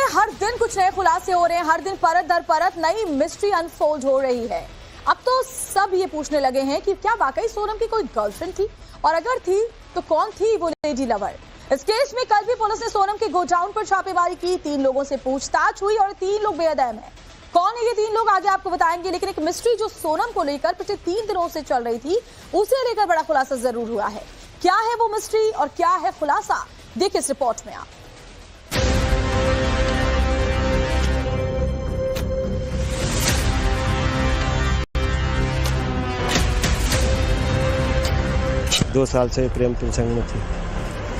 हर दिन कुछ नए खुलासे हो रहे हैं, हर दिन परत दर परत नई मिस्ट्री अनफोल्ड हो रही है। अब तो सब ये पूछने लगे हैं कि क्या वाकई सोनम की कोई गर्लफ्रेंड थी, और अगर थी तो कौन थी वो लेडी लवर। इस केस में कल भी पुलिस ने सोनम के गोडाउन पर छापेमारी की, 3 लोगों से पूछताछ हुई और 3 लोग बेअदब हैं। कौन है ये 3 लोग आगे आपको बताएंगे, लेकिन एक मिस्ट्री जो सोनम को लेकर पिछले 3 दिनों से चल रही थी उसे लेकर बड़ा खुलासा जरूर हुआ है। क्या है वो मिस्ट्री और क्या है खुलासा, देखिए इस रिपोर्ट में आप। दो साल से प्रेम प्रसंग में थी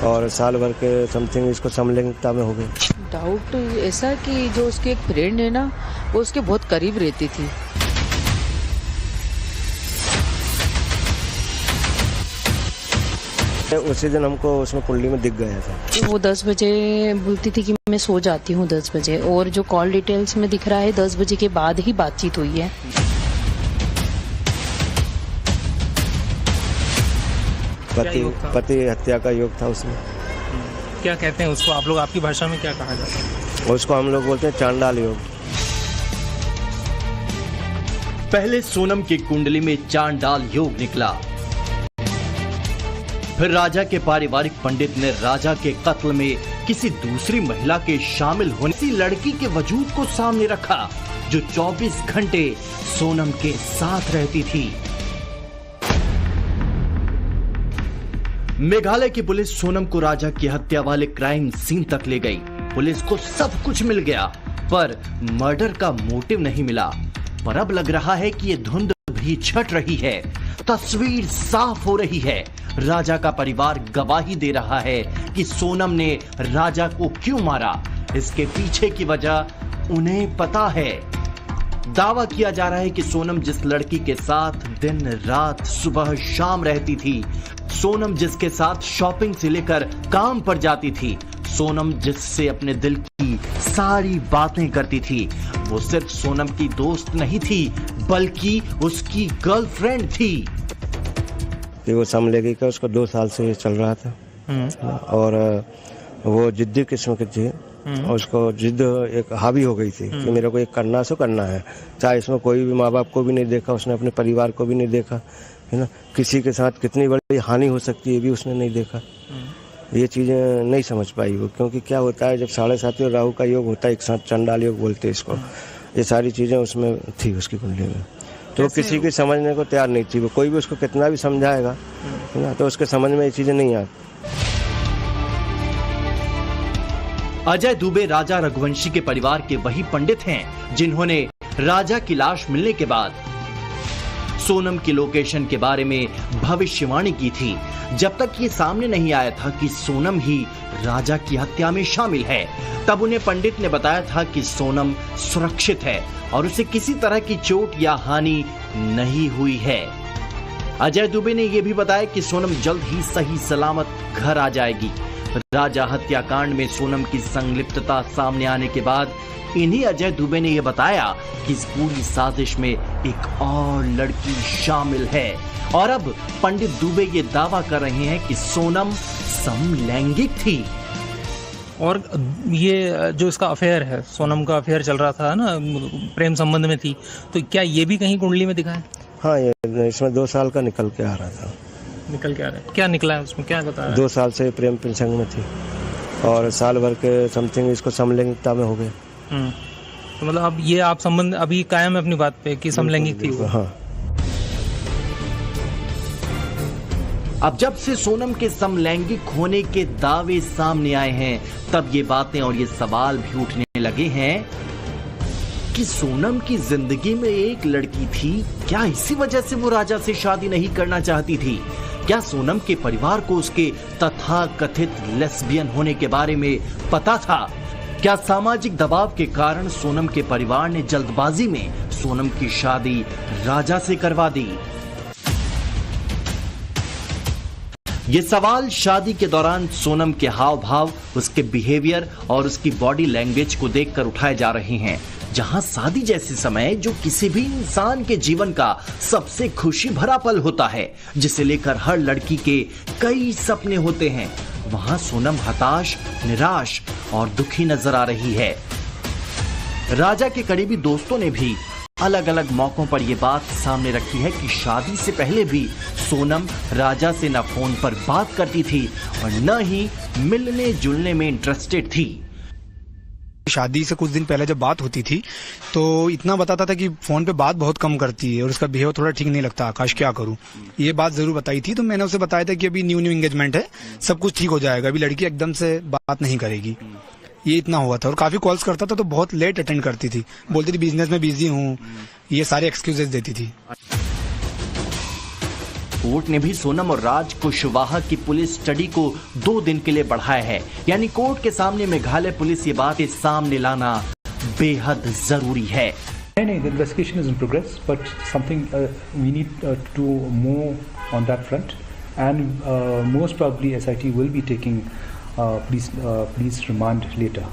और साल भर के समथिंग इसको समलैंगिकता में हो गई। डाउट ऐसा कि जो उसकी एक फ्रेंड है ना, वो उसके बहुत करीब रहती थी। उसी दिन हमको उसमें कुंडली में दिख गया था। वो 10 बजे बोलती थी कि मैं सो जाती हूँ 10 बजे, और जो कॉल डिटेल्स में दिख रहा है 10 बजे के बाद ही बातचीत हुई है। पति हत्या का योग था उसमें। क्या कहते हैं उसको आप लोग, आपकी भाषा में क्या कहा जाता है? उसको हम लोग बोलते हैं चांडाल योग। पहले सोनम की कुंडली में चांडाल योग निकला, फिर राजा के पारिवारिक पंडित ने राजा के कत्ल में किसी दूसरी महिला के शामिल होने की लड़की के वजूद को सामने रखा, जो 24 घंटे सोनम के साथ रहती थी। मेघालय की पुलिस सोनम को राजा की हत्या वाले क्राइम सीन तक ले गई। पुलिस को सब कुछ मिल गया, पर मर्डर का मोटिव नहीं मिला। पर अब लग रहा है कि ये धुंध भी छट रही है, तस्वीर साफ हो रही है। राजा का परिवार गवाही दे रहा है कि सोनम ने राजा को क्यों मारा। इसके पीछे की वजह उन्हें पता है। दावा किया जा रहा है कि सोनम जिस लड़की के साथ दिन रात सुबह शाम रहती थी, सोनम जिसके साथ शॉपिंग से लेकर काम पर जाती थी, सोनम जिससे अपने दिल की सारी बातें करती थी, वो सिर्फ सोनम की दोस्त नहीं थी बल्कि उसकी गर्लफ्रेंड थी। वो समलैंगिक का उसको 2 साल से चल रहा था और वो जिद्दी किस्म की थी और उसको जिद एक हावी हो गई थी कि मेरे को एक करना सो करना है। चाहे इसमें कोई भी माँ बाप को भी नहीं देखा उसने, अपने परिवार को भी नहीं देखा, है ना। किसी के साथ कितनी बड़ी हानि हो सकती है भी उसने नहीं देखा। ये चीज़ें नहीं समझ पाई वो, क्योंकि क्या होता है जब 7.5 और राहु का योग होता है एक साथ, चंडाल योग बोलते हैं इसको, ये सारी चीज़ें उसमें थी उसकी कुंडली में। तो किसी की समझने को तैयार नहीं थी वो, कोई भी उसको कितना भी समझाएगा, है ना, तो उसके समझ में ये चीज़ें नहीं आती। अजय दुबे राजा रघुवंशी के परिवार के वही पंडित हैं जिन्होंने राजा की लाश मिलने के बाद सोनम की लोकेशन के बारे में भविष्यवाणी की थी। जब तक ये सामने नहीं आया था कि सोनम ही राजा की हत्या में शामिल है, तब उन्हें पंडित ने बताया था कि सोनम सुरक्षित है और उसे किसी तरह की चोट या हानि नहीं हुई है। अजय दुबे ने यह भी बताया कि सोनम जल्द ही सही सलामत घर आ जाएगी। राजा हत्याकांड में सोनम की संलिप्तता सामने आने के बाद इन्हीं अजय दुबे ने यह बताया कि इस पूरी साजिश में एक और लड़की शामिल है। और अब पंडित दुबे ये दावा कर रहे हैं कि सोनम समलैंगिक थी। और ये जो इसका अफेयर है, सोनम का अफेयर चल रहा था ना, प्रेम संबंध में थी, तो क्या ये भी कहीं कुंडली में दिखा है? हाँ, ये इसमें 2 साल का निकल के आ रहा था। निकल के आ रहा है? क्या निकला है उसमें, क्या बता रहा है? 2 साल से प्रेम प्रसंग में थी और साल भर के समथिंग इसको समलैंगिकता में हो गए। तो मतलब अब ये आप संबंध अभी कायम है अपनी बात पे कि समलैंगिक थी वो? हाँ। अब जब से सोनम के समलैंगिक होने के दावे सामने आए हैं, तब ये बातें और ये सवाल भी उठने लगे हैं कि सोनम की जिंदगी में एक लड़की थी, क्या इसी वजह से वो राजा से शादी नहीं करना चाहती थी? क्या सोनम के परिवार को उसके तथाकथित लेस्बियन होने के बारे में पता था? क्या सामाजिक दबाव के कारण सोनम के परिवार ने जल्दबाजी में सोनम की शादी राजा से करवा दी? ये सवाल शादी के दौरान सोनम के हाव भाव, उसके बिहेवियर और उसकी बॉडी लैंग्वेज को देखकर उठाए जा रहे हैं। जहां शादी जैसे समय, जो किसी भी इंसान के जीवन का सबसे खुशी भरा पल होता है, जिसे लेकर हर लड़की के कई सपने होते हैं, वहां सोनम हताश, निराश और दुखी नजर आ रही है। राजा के करीबी दोस्तों ने भी अलग अलग मौकों पर ये बात सामने रखी है कि शादी से पहले भी सोनम राजा से न फोन पर बात करती थी और न ही मिलने जुलने में इंटरेस्टेड थी। शादी से कुछ दिन पहले जब बात होती थी तो इतना बताता था कि फोन पे बात बहुत कम करती है और उसका बिहेव थोड़ा ठीक नहीं लगता, आकाश क्या करूं। ये बात जरूर बताई थी, तो मैंने उसे बताया था कि अभी न्यू एंगेजमेंट है, सब कुछ ठीक हो जाएगा, अभी लड़की एकदम से बात नहीं करेगी। ये इतना हुआ था और काफी कॉल्स करता था तो बहुत लेट अटेंड करती थी, बोलती थी बिजनेस में बिजी हूँ, ये सारे एक्सक्यूजेस देती थी। कोर्ट ने भी सोनम और राज कुशवाहा की पुलिस स्टडी को 2 दिन के लिए बढ़ाया है, यानी कोर्ट के सामने मेघालय पुलिस ये बातें सामने लाना बेहद जरूरी है। नहीं, the investigation is in progress, but something we need to move on that front, and most probably SIT will be taking police remand later.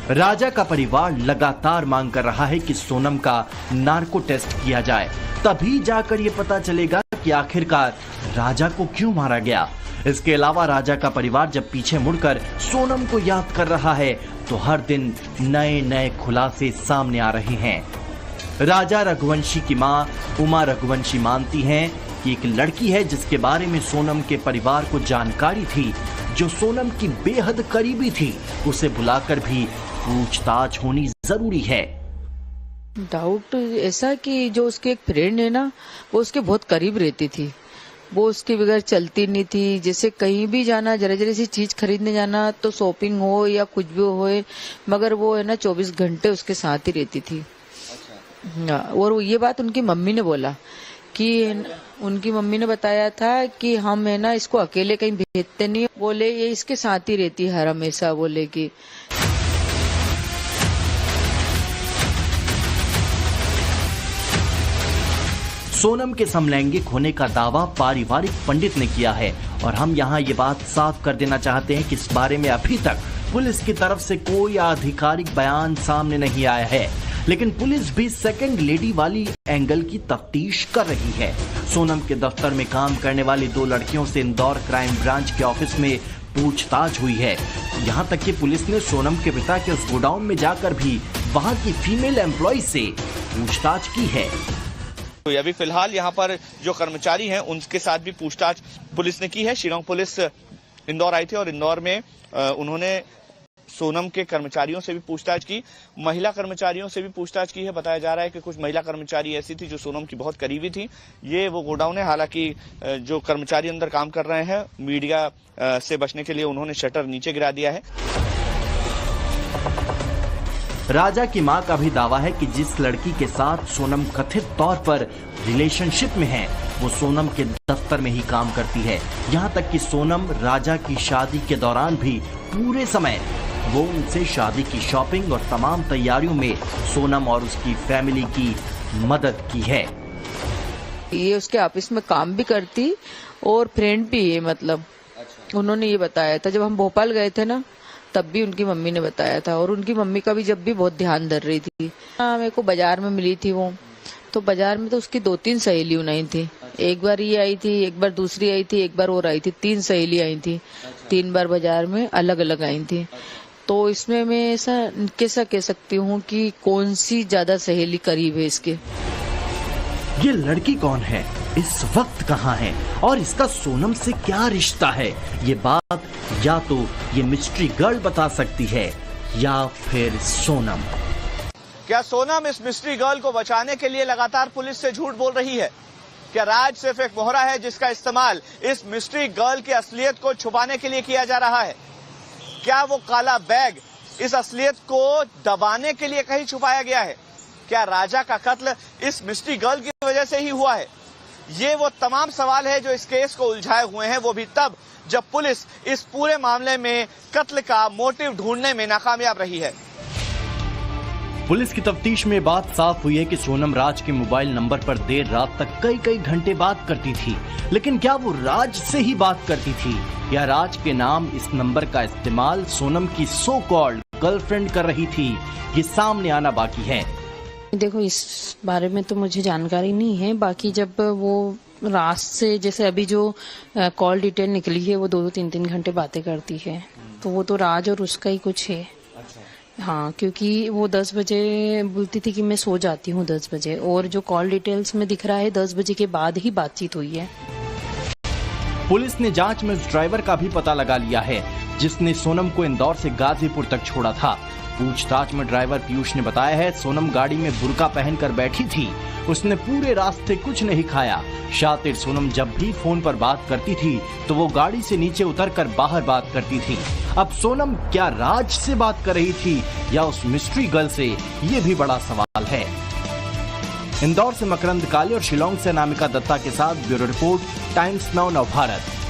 राजा का परिवार लगातार मांग कर रहा है कि सोनम का नार्को टेस्ट किया जाए, तभी जाकर ये पता चलेगा कि आखिरकार राजा को क्यों मारा गया। इसके अलावा राजा का परिवार जब पीछे मुड़कर सोनम को याद कर रहा है तो हर दिन नए नए खुलासे सामने आ रहे हैं। राजा रघुवंशी की मां उमा रघुवंशी मानती हैं कि एक लड़की है जिसके बारे में सोनम के परिवार को जानकारी थी, जो सोनम की बेहद करीबी थी, उसे बुलाकर भी पूछताछ होनी जरूरी है। डाउट ऐसा कि जो उसके एक फ्रेंड है ना, वो उसके बहुत करीब रहती थी, वो उसके बगैर चलती नहीं थी। जैसे कहीं भी जाना, जरा जरा सी चीज खरीदने जाना, तो शॉपिंग हो या कुछ भी हो, मगर वो है ना 24 घंटे उसके साथ ही रहती थी। अच्छा। और ये बात उनकी मम्मी ने बोला कि उनकी मम्मी ने बताया था कि हम है ना इसको अकेले कहीं भेजते नहीं, बोले ये इसके साथ ही रहती है हर हमेशा, बोले कि सोनम के समलैंगिक होने का दावा पारिवारिक पंडित ने किया है और हम यहाँ ये बात साफ कर देना चाहते हैं कि इस बारे में अभी तक पुलिस की तरफ से कोई आधिकारिक बयान सामने नहीं आया है, लेकिन पुलिस भी सेकंड लेडी वाली एंगल की तफ्तीश कर रही है। सोनम के दफ्तर में काम करने वाली 2 लड़कियों से इंदौर क्राइम ब्रांच के ऑफिस में पूछताछ हुई है। यहाँ तक कि पुलिस ने सोनम के पिता के उस गोडाउन में जाकर भी वहाँ की फीमेल एम्प्लॉय से पूछताछ की है। तो अभी फिलहाल यहाँ पर जो कर्मचारी हैं उनके साथ भी पूछताछ पुलिस ने की है। शिलांग पुलिस इंदौर आई थी और इंदौर में उन्होंने सोनम के कर्मचारियों से भी पूछताछ की, महिला कर्मचारियों से भी पूछताछ की है। बताया जा रहा है कि कुछ महिला कर्मचारी ऐसी थी जो सोनम की बहुत करीबी थी। ये वो गोडाउन है, हालांकि जो कर्मचारी अंदर काम कर रहे हैं, मीडिया से बचने के लिए उन्होंने शटर नीचे गिरा दिया है। राजा की मां का भी दावा है कि जिस लड़की के साथ सोनम कथित तौर पर रिलेशनशिप में है, वो सोनम के दफ्तर में ही काम करती है। यहाँ तक कि सोनम राजा की शादी के दौरान भी पूरे समय वो उनसे शादी की शॉपिंग और तमाम तैयारियों में सोनम और उसकी फैमिली की मदद की है। ये उसके ऑफिस में काम भी करती और फ्रेंड भी है, मतलब उन्होंने ये बताया था। जब हम भोपाल गए थे ना, तब भी उनकी मम्मी ने बताया था, और उनकी मम्मी का भी जब भी बहुत ध्यान धर रही थी। मेरे को बाजार में मिली थी वो, तो बाजार में तो उसकी 2-3 सहेली नहीं थी। एक बार ये आई थी, एक बार दूसरी आई थी, एक बार और आई थी, 3 सहेली आई थी। 3 बार बाजार में अलग अलग आई थी। तो इसमें मैं ऐसा कैसा कह सकती हूँ कि कौन सी ज्यादा सहेली करीब है इसके। ये लड़की कौन है, इस वक्त कहाँ है और इसका सोनम से क्या रिश्ता है, ये बात या तो ये मिस्ट्री गर्ल बता सकती है या फिर सोनम। क्या सोनम इस मिस्ट्री गर्ल को बचाने के लिए लगातार पुलिस से झूठ बोल रही है? क्या राज सिर्फ एक मोहरा है जिसका इस्तेमाल इस मिस्ट्री गर्ल की असलियत को छुपाने के लिए किया जा रहा है? क्या वो काला बैग इस असलियत को दबाने के लिए कहीं छुपाया गया है? क्या राजा का कत्ल इस मिस्ट्री गर्ल की वजह से ही हुआ है? ये वो तमाम सवाल है जो इस केस को उलझाए हुए हैं, वो भी तब जब पुलिस इस पूरे मामले में कत्ल का मोटिव ढूंढने में नाकामयाब रही है। पुलिस की तफ्तीश में बात साफ हुई है कि सोनम राज के मोबाइल नंबर पर देर रात तक कई घंटे बात करती थी, लेकिन क्या वो राज से ही बात करती थी या राज के नाम इस नंबर का इस्तेमाल सोनम की सो कॉल्ड गर्लफ्रेंड कर रही थी, ये सामने आना बाकी है। देखो, इस बारे में तो मुझे जानकारी नहीं है। बाकी जब वो रात से, जैसे अभी जो कॉल डिटेल निकली है, वो 2-3 घंटे बातें करती है। तो वो तो राज और उसका ही कुछ है। हाँ, क्योंकि वो 10 बजे बोलती थी कि मैं सो जाती हूँ 10 बजे, और जो कॉल डिटेल्स में दिख रहा है 10 बजे के बाद ही बातचीत हुई है। पुलिस ने जांच में उस ड्राइवर का भी पता लगा लिया है जिसने सोनम को इंदौर से गाजीपुर तक छोड़ा था। पूछताछ में ड्राइवर पीयूष ने बताया है सोनम गाड़ी में बुर्का पहनकर बैठी थी, उसने पूरे रास्ते कुछ नहीं खाया। शातिर सोनम जब भी फोन पर बात करती थी तो वो गाड़ी से नीचे उतरकर बाहर बात करती थी। अब सोनम क्या राज से बात कर रही थी या उस मिस्ट्री गर्ल से, ये भी बड़ा सवाल है। इंदौर से मकरंद काले और शिलोंग से अनामिका दत्ता के साथ bureau report, times now Navbharat.